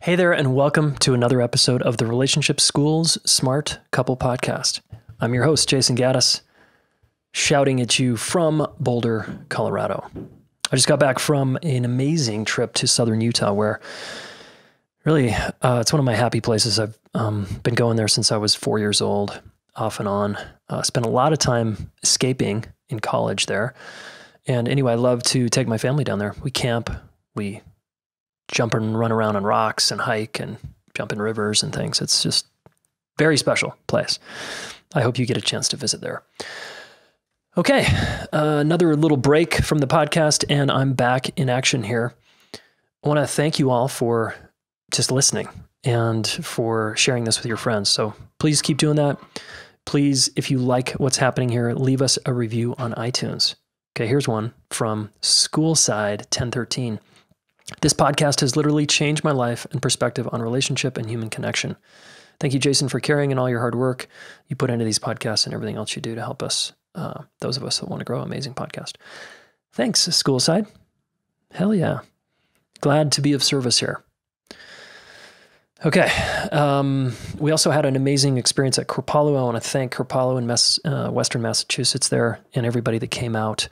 Hey there, and welcome to another episode of the Relationship School's Smart Couple Podcast. I'm your host, Jayson Gaddis, shouting at you from Boulder, Colorado. I just got back from an amazing trip to southern Utah where really it's one of my happy places. I've been going there since I was 4 years old, off and on. Spent a lot of time escaping in college there. And anyway, I love to take my family down there. We camp, we jump and run around on rocks and hike and jump in rivers and things. It's just very special place. I hope you get a chance to visit there. Okay, another little break from the podcast, and I'm back in action here. I want to thank you all for just listening and for sharing this with your friends. So please keep doing that. Please, if you like what's happening here, leave us a review on iTunes. Okay, here's one from Schoolside 1013. This podcast has literally changed my life and perspective on relationship and human connection. Thank you, Jayson, for caring and all your hard work you put into these podcasts and everything else you do to help us, those of us that want to grow. Amazing podcast. Thanks, Schoolside. Hell yeah. Glad to be of service here. Okay. We also had an amazing experience at Kripalu. I want to thank Kripalu in Western Massachusetts there and everybody that came out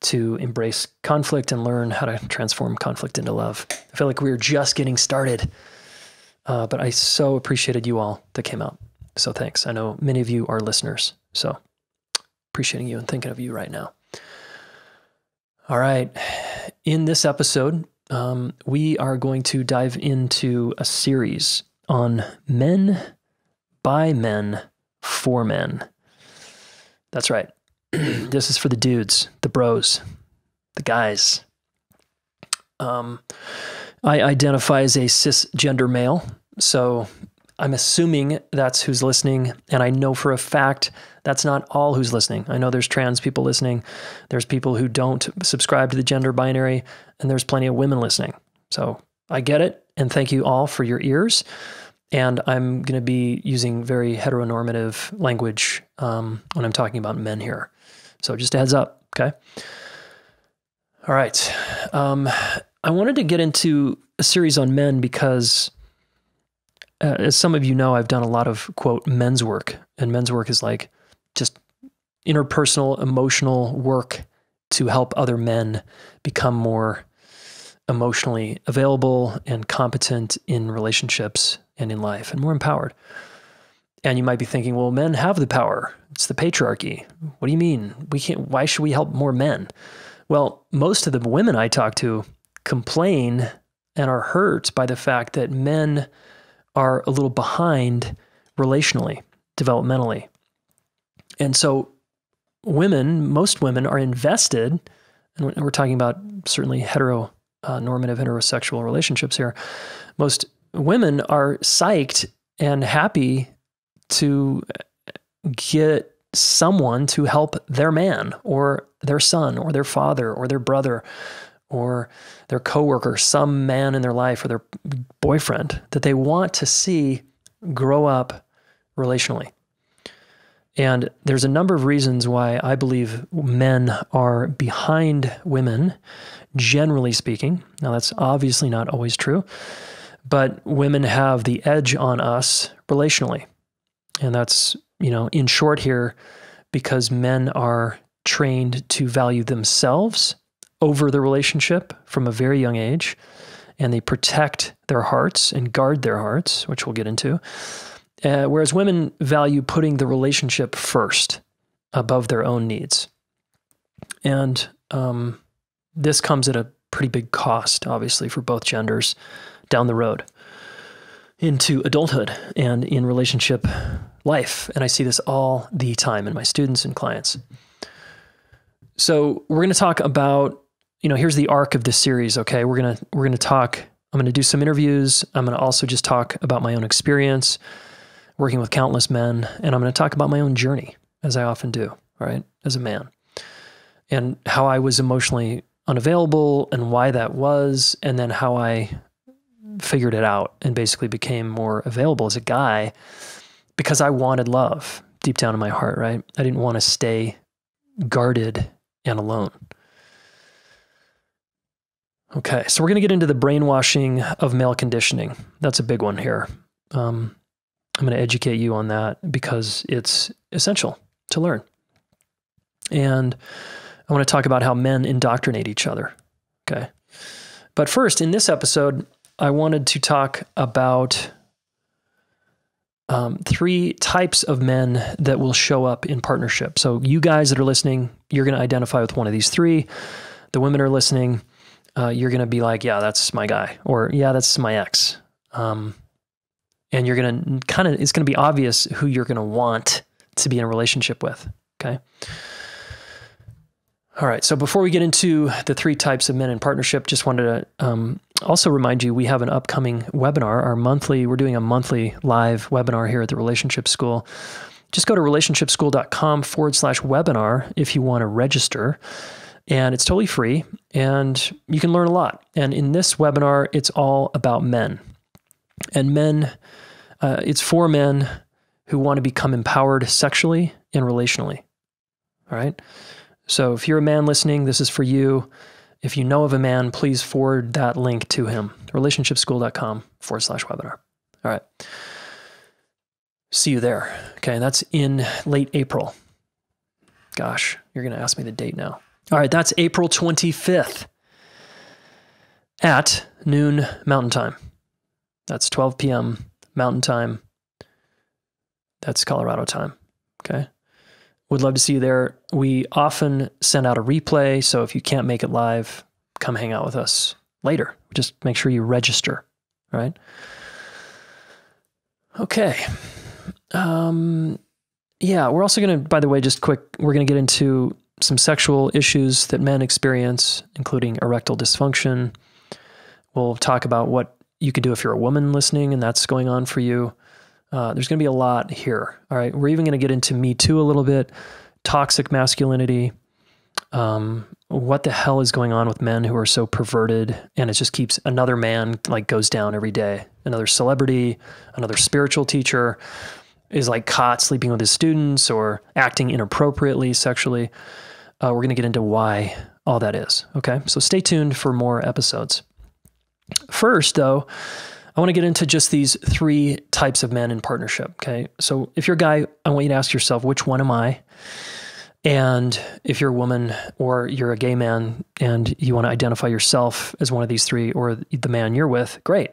to embrace conflict and learn how to transform conflict into love. I feel like we were just getting started, but I so appreciated you all that came out. So thanks. I know many of you are listeners, so appreciating you and thinking of you right now. All right. In this episode, we are going to dive into a series on men, by men, for men. That's right. This is for the dudes, the bros, the guys. I identify as a cisgender male, so I'm assuming that's who's listening, and I know for a fact that's not all who's listening. I know there's trans people listening, there's people who don't subscribe to the gender binary, and there's plenty of women listening. So I get it, and thank you all for your ears. And I'm going to be using very heteronormative language when I'm talking about men here. So just a heads up, okay? All right. I wanted to get into a series on men because, as some of you know, I've done a lot of, quote, men's work. And men's work is like just interpersonal, emotional work to help other men become more emotionally available and competent in relationships and in life and more empowered. And you might be thinking, well, men have the power. It's the patriarchy. What do you mean? Why should we help more men? Well, most of the women I talk to complain and are hurt by the fact that men are a little behind relationally, developmentally. And so most women are invested, and we're talking about certainly heteronormative heterosexual relationships here. Most women are psyched and happy to get someone to help their man or their son or their father or their brother or their coworker, some man in their life or their boyfriend that they want to see grow up relationally. And there's a number of reasons why I believe men are behind women, generally speaking. Now, that's obviously not always true, but women have the edge on us relationally. And that's, in short here, because men are trained to value themselves over the relationship from a very young age, and they protect their hearts and guard their hearts, which we'll get into. Whereas women value putting the relationship first above their own needs. And this comes at a pretty big cost, obviously, for both genders down the road into adulthood and in relationship life. And I see this all the time in my students and clients. So we're going to talk about, here's the arc of this series, okay? We're going to talk, I'm going to do some interviews. I'm going to also just talk about my own experience working with countless men, and I'm going to talk about my own journey, as I often do, right, as a man, and how I was emotionally unavailable and why that was, and then how I figured it out and basically became more available as a guy because I wanted love deep down in my heart, right? I didn't want to stay guarded and alone. Okay, so we're going to get into the brainwashing of male conditioning. That's a big one here. I'm going to educate you on that because it's essential to learn. And I want to talk about how men indoctrinate each other. Okay. But first, in this episode, I wanted to talk about 3 types of men that will show up in partnership. So you guys that are listening, you're going to identify with one of these 3. The women are listening, you're going to be like, yeah, that's my guy, or yeah, that's my ex. And you're going to it's going to be obvious who you're going to want to be in a relationship with. Okay. All right. So before we get into the 3 types of men in partnership, just wanted to also remind you, we have an upcoming webinar, we're doing a monthly live webinar here at the Relationship School. Just go to relationshipschool.com/webinar if you want to register. And it's totally free and you can learn a lot. And in this webinar, it's all about men. And men, it's for men who want to become empowered sexually and relationally. All right. So if you're a man listening, this is for you. If you know of a man, please forward that link to him. relationshipschool.com/webinar. All right. See you there. Okay. That's in late April. Gosh, you're going to ask me the date now. All right. That's April 25th at noon Mountain Time. That's 12 p.m. Mountain Time. That's Colorado time. Okay. Would love to see you there. We often send out a replay, so if you can't make it live, come hang out with us later. Just make sure you register, all right? Okay. Yeah, we're also going to, by the way, just quick, we're going to get into some sexual issues that men experience, including erectile dysfunction. We'll talk about what you could do if you're a woman listening and that's going on for you. There's going to be a lot here. All right. We're even going to get into Me Too a little bit, toxic masculinity, what the hell is going on with men who are so perverted, and it just keeps another man like goes down every day. Another celebrity, another spiritual teacher is like caught sleeping with his students or acting inappropriately sexually. We're going to get into why all that is. Okay. So stay tuned for more episodes. First though, I want to get into just these 3 types of men in partnership, okay? So if you're a guy, I want you to ask yourself, which one am I? And if you're a woman or you're a gay man and you want to identify yourself as one of these 3 or the man you're with, great.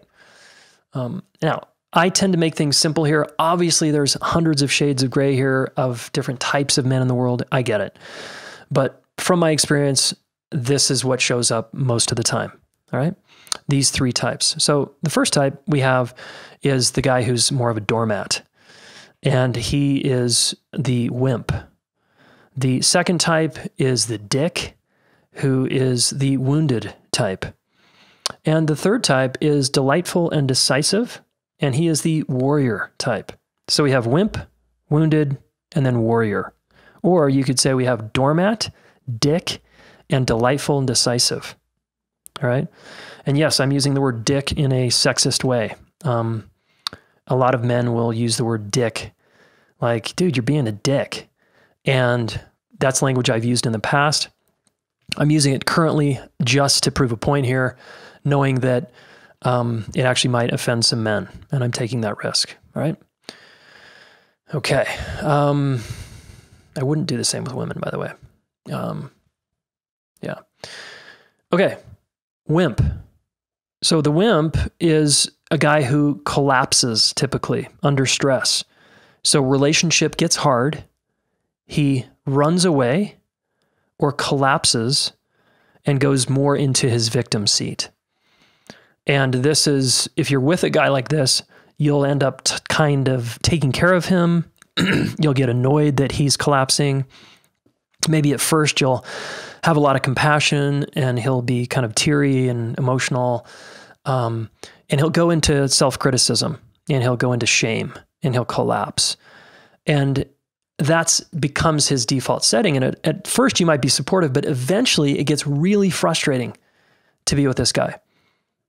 Now, I tend to make things simple here. Obviously, there's hundreds of shades of gray here of different types of men in the world. I get it. But from my experience, this is what shows up most of the time, all right? These 3 types. So the first type we have is the guy who's more of a doormat, and he is the wimp. The second type is the dick, who is the wounded type. And the third type is delightful and decisive, and he is the warrior type. So we have wimp, wounded, and then warrior. Or you could say we have doormat, dick, and delightful and decisive. All right? And yes, I'm using the word dick in a sexist way. A lot of men will use the word dick like, dude, you're being a dick. And that's language I've used in the past. I'm using it currently just to prove a point here, knowing that it actually might offend some men, and I'm taking that risk. All right? Okay. I wouldn't do the same with women, by the way. Yeah. Okay. Wimp. So the wimp is a guy who collapses typically under stress. So relationship gets hard, he runs away or collapses and goes more into his victim seat. And this is, if you're with a guy like this, you'll end up kind of taking care of him. You'll get annoyed that he's collapsing. Maybe at first you'll have a lot of compassion and he'll be kind of teary and emotional. And he'll go into self-criticism and he'll go into shame and he'll collapse. And that's becomes his default setting. And at first you might be supportive, but eventually it gets really frustrating to be with this guy.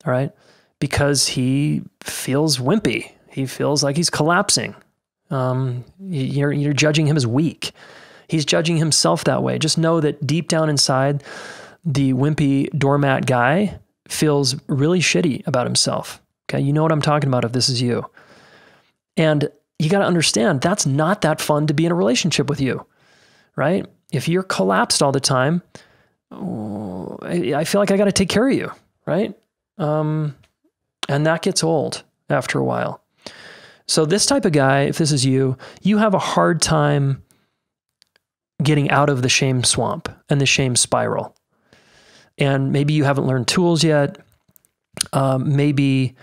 All right. Because he feels wimpy. He feels like he's collapsing. You're judging him as weak. He's judging himself that way. Just know that deep down inside, the wimpy doormat guy feels really shitty about himself. Okay. You know what I'm talking about if this is you. And you got to understand that's not that fun to be in a relationship with you, right? If you're collapsed all the time, I feel like I got to take care of you, right? And that gets old after a while. So this type of guy, if this is you, you have a hard time getting out of the shame swamp and the shame spiral. And maybe you haven't learned tools yet. Maybe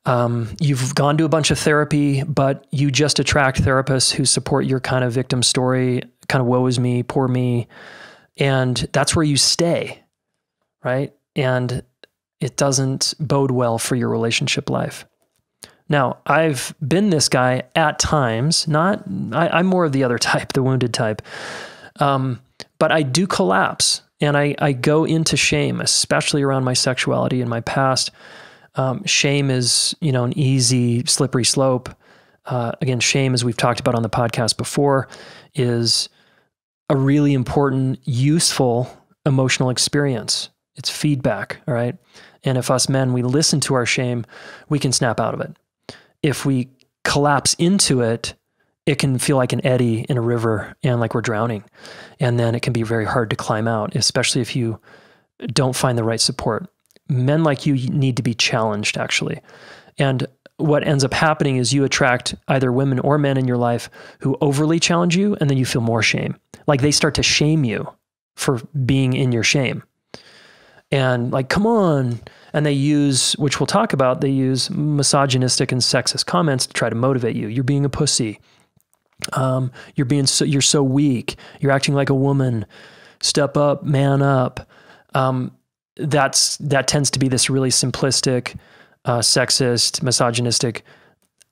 you've gone to a bunch of therapy, but you just attract therapists who support your kind of victim story, kind of woe is me, poor me. And that's where you stay, right? And it doesn't bode well for your relationship life. Now, I've been this guy at times, I'm more of the other type, the wounded type. But I do collapse and I go into shame, especially around my sexuality and my past. Shame is, an easy, slippery slope. Again, shame, as we've talked about on the podcast before, is a really important, useful emotional experience. It's feedback, all right? And if us men, we listen to our shame, we can snap out of it. If we collapse into it, it can feel like an eddy in a river and like we're drowning. And then it can be very hard to climb out, especially if you don't find the right support. Men like you need to be challenged, actually. And what ends up happening is you attract either women or men in your life who overly challenge you, and then you feel more shame. Like they start to shame you for being in your shame. And like, come on. And they use, which we'll talk about, they use misogynistic and sexist comments to try to motivate you. You're being a pussy. You're so weak. You're acting like a woman. Step up, man up. That tends to be this really simplistic, sexist, misogynistic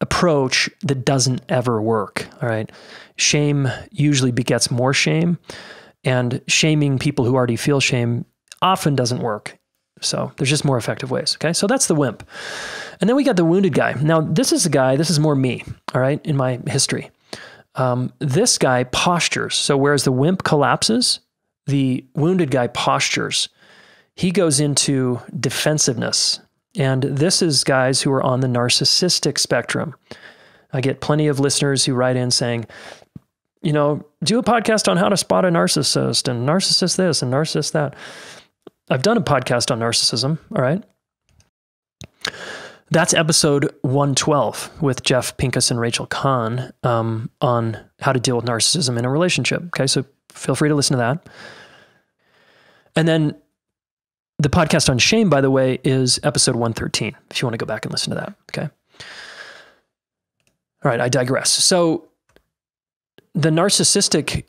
approach that doesn't ever work. All right. Shame usually begets more shame, and shaming people who already feel shame often doesn't work. So there's just more effective ways. Okay. So that's the wimp. And then we got the wounded guy. Now this is more me. All right. In my history, this guy postures. So whereas the wimp collapses, the wounded guy postures. He goes into defensiveness. And this is guys who are on the narcissistic spectrum. I get plenty of listeners who write in saying, do a podcast on how to spot a narcissist and narcissist this and narcissist that. I've done a podcast on narcissism. All right. That's episode 112 with Jeff Pincus and Rachel Cahn on how to deal with narcissism in a relationship. Okay. So feel free to listen to that. And then the podcast on shame, by the way, is episode 113, if you want to go back and listen to that. Okay. All right. I digress. So the narcissistic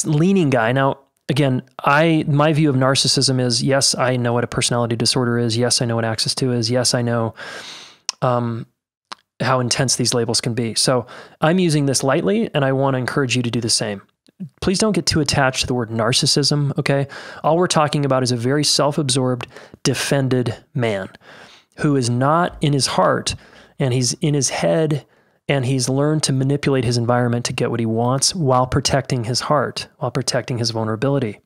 leaning guy. Now, again, my view of narcissism is, yes, I know what a personality disorder is. Yes, I know what access to is. Yes, I know how intense these labels can be. So I'm using this lightly, and I want to encourage you to do the same. Please don't get too attached to the word narcissism, okay? All we're talking about is a very self-absorbed, defended man who is not in his heart, and he's in his head, and he's learned to manipulate his environment to get what he wants while protecting his heart, while protecting his vulnerability.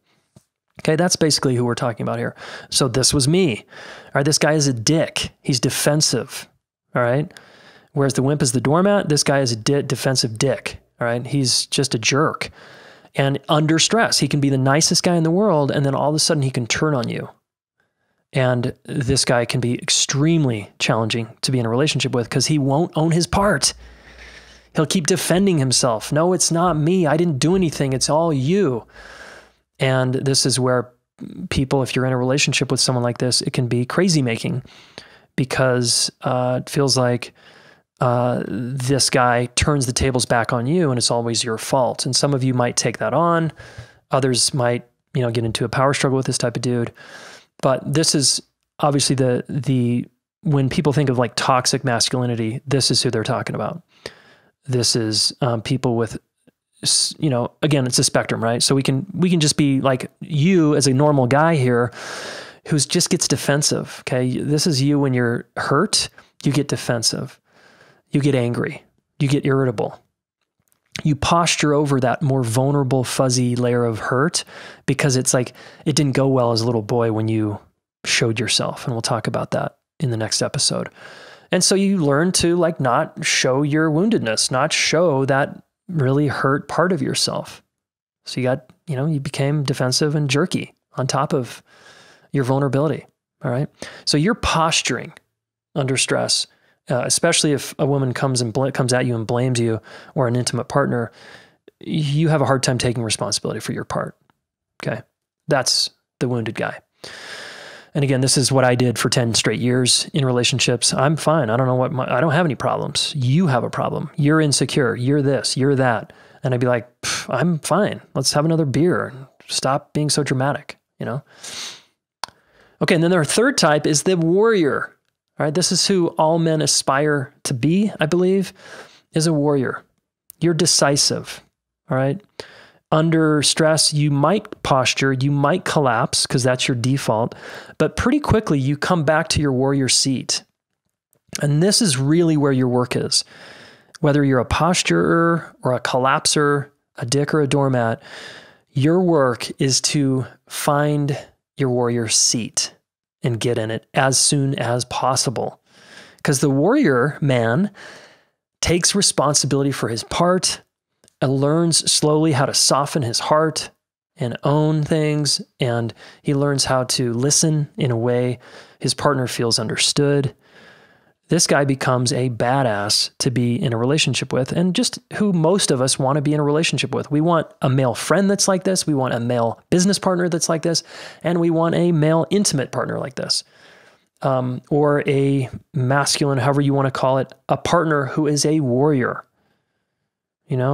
Okay, that's basically who we're talking about here. So this was me. All right, this guy is a dick. He's defensive, all right? Whereas the wimp is the doormat, this guy is a defensive dick, all right? He's just a jerk. And under stress, he can be the nicest guy in the world, and then all of a sudden he can turn on you. And this guy can be extremely challenging to be in a relationship with because he won't own his part. He'll keep defending himself. No, it's not me. I didn't do anything. It's all you. And this is where people, if you're in a relationship with someone like this, it can be crazy making because it feels like this guy turns the tables back on you and it's always your fault. And some of you might take that on. Others might, get into a power struggle with this type of dude. But this is obviously when people think of like toxic masculinity, this is who they're talking about. This is people with, again, it's a spectrum, right? So we can just be like you as a normal guy here who just gets defensive. Okay. This is you when you're hurt, you get defensive. You get angry, you get irritable. You posture over that more vulnerable, fuzzy layer of hurt because it's like, it didn't go well as a little boy when you showed yourself. And we'll talk about that in the next episode. And so you learn to like not show your woundedness, not show that really hurt part of yourself. So you got, you became defensive and jerky on top of your vulnerability. All right. So your posturing under stress, especially if a woman comes at you and blames you, or an intimate partner, you have a hard time taking responsibility for your part. Okay. That's the wounded guy. And again, this is what I did for 10 straight years in relationships. I'm fine. I don't know I don't have any problems. You have a problem. You're insecure. You're this, you're that. And I'd be like, I'm fine. Let's have another beer and stop being so dramatic, Okay. And then our third type is the warrior. All right. This is who all men aspire to be, I believe, is a warrior. You're decisive. All right. Under stress, you might posture, you might collapse because that's your default, but pretty quickly you come back to your warrior seat. And this is really where your work is. Whether you're a posturer or a collapser, a dick or a doormat, your work is to find your warrior seat and get in it as soon as possible. Because the warrior man takes responsibility for his part, and learns slowly how to soften his heart and own things. And he learns how to listen in a way his partner feels understood. This guy becomes a badass to be in a relationship with, and just who most of us want to be in a relationship with. We want a male friend that's like this. We want a male business partner that's like this. And we want a male intimate partner like this. Or a masculine, however you want to call it, a partner who is a warrior.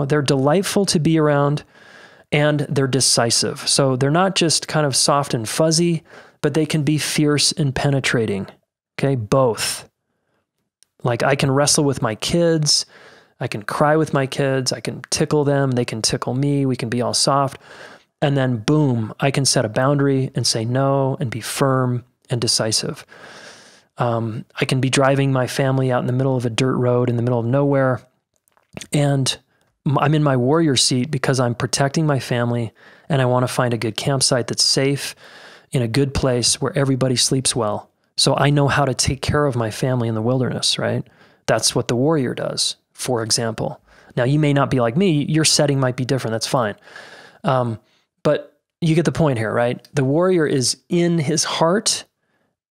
They're delightful to be around, and they're decisive. So they're not just kind of soft and fuzzy, but they can be fierce and penetrating. Okay, both. Like I can wrestle with my kids, I can cry with my kids, I can tickle them, they can tickle me, we can be all soft. And then boom, I can set a boundary and say no and be firm and decisive. I can be driving my family out in the middle of a dirt road in the middle of nowhere, and I'm in my warrior seat because I'm protecting my family and I want to find a good campsite that's safe in a good place where everybody sleeps well. So I know how to take care of my family in the wilderness, right? That's what the warrior does, for example. Now, you may not be like me. Your setting might be different. That's fine. But you get the point here, right? The warrior is in his heart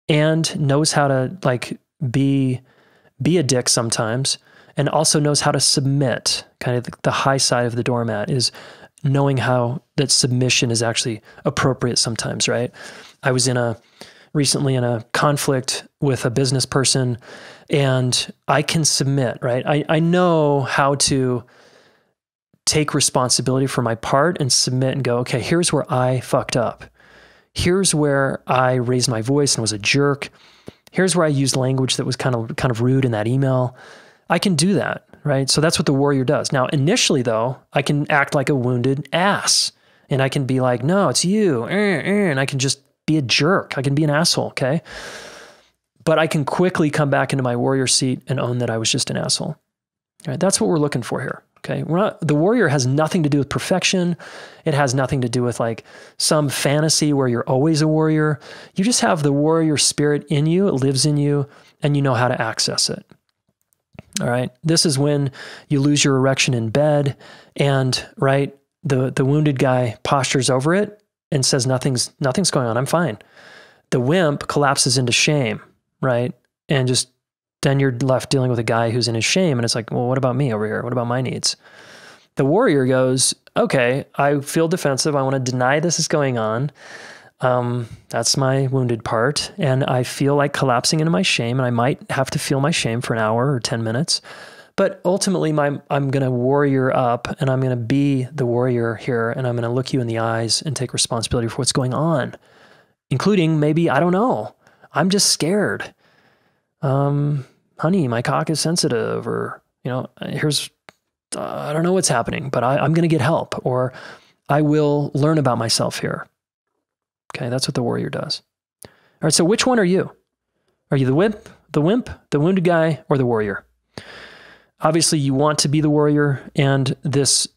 and knows how to like be a dick sometimes, and also knows how to submit. Kind of the high side of the doormat is knowing how that submission is actually appropriate sometimes, right? I was recently in a conflict with a business person, and I can submit, right? I know how to take responsibility for my part and submit and go, okay, here's where I fucked up. Here's where I raised my voice and was a jerk. Here's where I used language that was kind of rude in that email. I can do that, right? So that's what the warrior does. Now, initially though, I can act like a wounded ass, and I can be like, no, it's you, and I can just be a jerk. I can be an asshole, okay? But I can quickly come back into my warrior seat and own that I was just an asshole. All right, that's what we're looking for here, okay? The warrior has nothing to do with perfection. It has nothing to do with like some fantasy where you're always a warrior. You just have the warrior spirit in you. It lives in you, and you know how to access it. All right. This is when you lose your erection in bed, and right, the wounded guy postures over it and says, nothing's going on. I'm fine. The wimp collapses into shame, right? And just then you're left dealing with a guy who's in his shame, and it's like, well, what about me over here? What about my needs? The warrior goes, okay, I feel defensive. I want to deny this is going on. That's my wounded part. And I feel like collapsing into my shame, and I might have to feel my shame for an hour or 10 minutes. But ultimately, I'm going to warrior up, and I'm going to be the warrior here, and I'm going to look you in the eyes and take responsibility for what's going on, including maybe, I don't know, I'm just scared. Honey, my cock is sensitive, or, I don't know what's happening, but I'm going to get help, or I will learn about myself here. Okay, that's what the warrior does. All right, so which one are you? Are you the wimp, the wounded guy, or the warrior? Obviously, you want to be the warrior, and this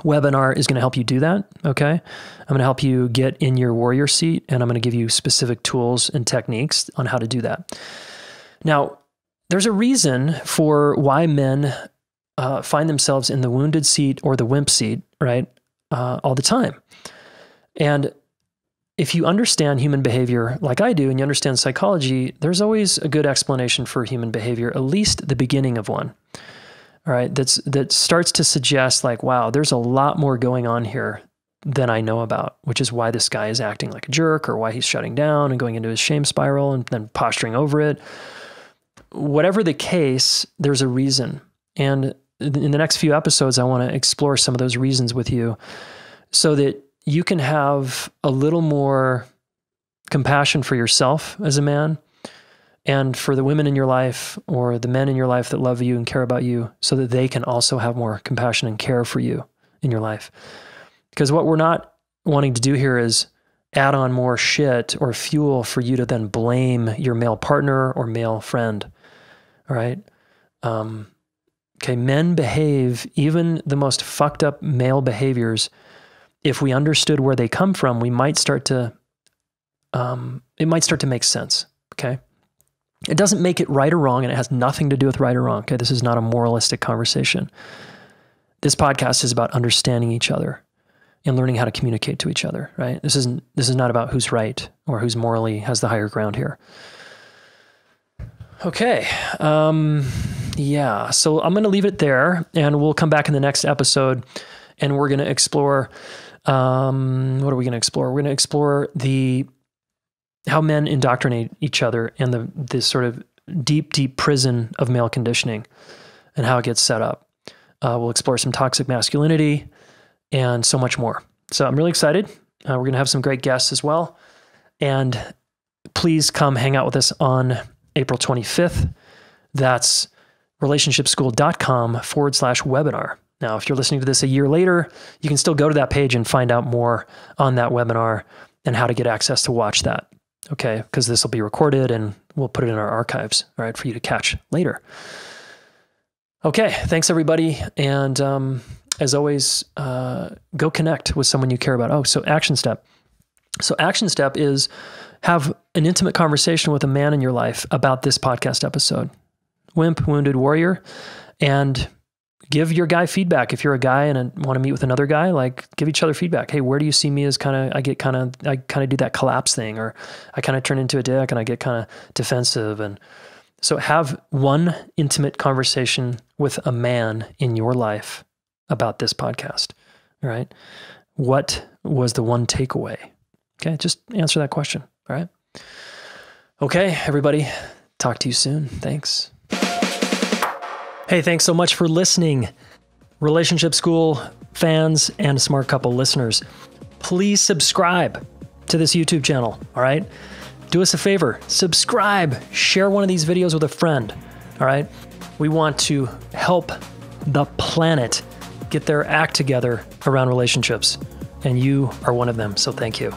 webinar is going to help you do that, okay? I'm going to help you get in your warrior seat, and I'm going to give you specific tools and techniques on how to do that. Now, there's a reason for why men find themselves in the wounded seat or the wimp seat, right, all the time. And if you understand human behavior like I do, and you understand psychology, there's always a good explanation for human behavior, at least the beginning of one. All right, that starts to suggest like, wow, there's a lot more going on here than I know about, which is why this guy is acting like a jerk, or why he's shutting down and going into his shame spiral and then posturing over it. Whatever the case, there's a reason. And in the next few episodes, I want to explore some of those reasons with you so that you can have a little more compassion for yourself as a man, and for the women in your life or the men in your life that love you and care about you, so that they can also have more compassion and care for you in your life. Because what we're not wanting to do here is add on more shit or fuel for you to then blame your male partner or male friend. All right? Okay, men behave, even the most fucked up male behaviors, if we understood where they come from, we might start to, it might start to make sense, okay? It doesn't make it right or wrong, and it has nothing to do with right or wrong, okay? This is not a moralistic conversation. This podcast is about understanding each other and learning how to communicate to each other, right? This is not about who's right or who's morally has the higher ground here. Okay, yeah, so I'm going to leave it there, and we'll come back in the next episode, and we're going to explore, what are we going to explore? We're going to explore how men indoctrinate each other and this sort of deep, deep prison of male conditioning and how it gets set up. We'll explore some toxic masculinity and so much more. So I'm really excited. We're going to have some great guests as well. And please come hang out with us on April 25th. That's relationshipschool.com/webinar. Now, if you're listening to this a year later, you can still go to that page and find out more on that webinar and how to get access to watch that. Okay, because this will be recorded and we'll put it in our archives, all right, for you to catch later. Okay, thanks everybody. And as always, go connect with someone you care about. Oh, so action step. So action step is have an intimate conversation with a man in your life about this podcast episode. Wimp, Wounded Warrior, and give your guy feedback. If you're a guy and want to meet with another guy, like give each other feedback. Hey, where do you see me as I kind of do that collapse thing, or I kind of turn into a dick and I get kind of defensive. And so have one intimate conversation with a man in your life about this podcast. All right. What was the one takeaway? Okay. Just answer that question. All right. Okay, everybody. Talk to you soon. Thanks. Hey, thanks so much for listening. Relationship School fans and Smart Couple listeners, please subscribe to this YouTube channel, all right? Do us a favor, subscribe, share one of these videos with a friend, all right? We want to help the planet get their act together around relationships, and you are one of them, so thank you.